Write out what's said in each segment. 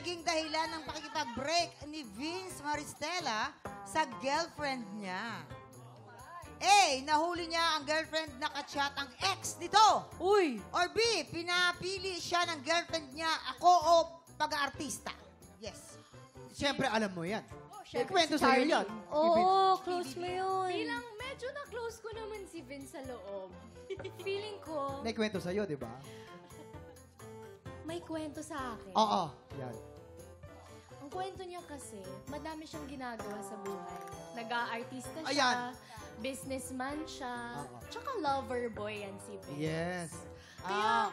naging dahilan ng pakikipag-break ni Vince Maristella sa girlfriend niya? A. Nahuli niya ang girlfriend na kachat ang ex nito. Uy! Or B. Pinapili siya ng girlfriend niya, ako o pag-aartista. Yes. Siyempre, alam mo yan. Siyempre, Kwento si sa'yo Charlie. yan. Oo, close mo yun. Bilang medyo na-close ko naman si Vince sa loob. Feeling ko, Naikwento sa'yo, di ba? may kwento sa akin. Oo. Yan. Ang kwento niya kasi, madami siyang ginagawa sa buhay. Nag-aartista siya, Ayan. businessman siya, Oo. tsaka lover boy yan si Vince. Yes. Kaya,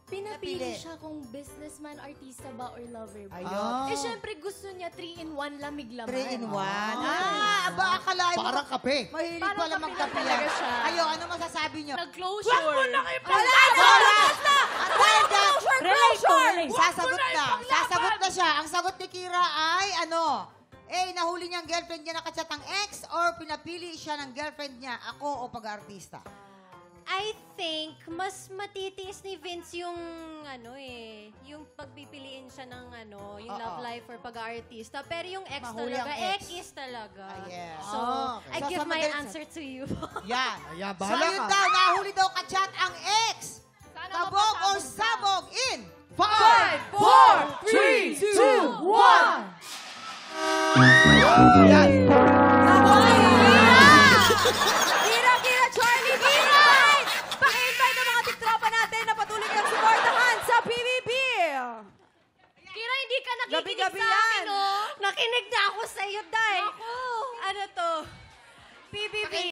pinapili napili. siya kung businessman, artista ba, or lover boy. Ayun. Eh, syempre, gusto niya 3-in-1 lamig laman. 3-in-1. Ah. Aba, akalain mo. Parang kape. Mahilig Parang pala kape magkape lang talaga yan. siya. Ayo, ano masasabi niyo? Nag-closure. Wag mo lang Relate. Sasagot na siya. Ang sagot ni Kira ay ano? A. Nahuli niya ang girlfriend niya nakachat ang ex or pinapili siya ng girlfriend niya, ako o pag-artista? I think mas matitiis ni Vince yung yung pagpipiliin siya ng yung Oo. love life or pag-artista. Pero yung ex Mahuli talaga, ang ex. ex talaga. Yes. So, Okay. I So, give sa my madaling- answer to you. Yan. Ayan, So, bahala yun ka. daw, nahuli daw kachat ang ex. Kabog o sabog in 5, 4, 3, 2, 1! Ayan. Kira, Charlie, Kira! Paki-invite ang mga tiktropa natin na patuloy kang suportahan sa PBB! Kira, hindi ka nakikinig Gabi-gabi sa akin, yan. oh. Nakinig na ako sa iyo, Day. Ako. Ano to? PBB.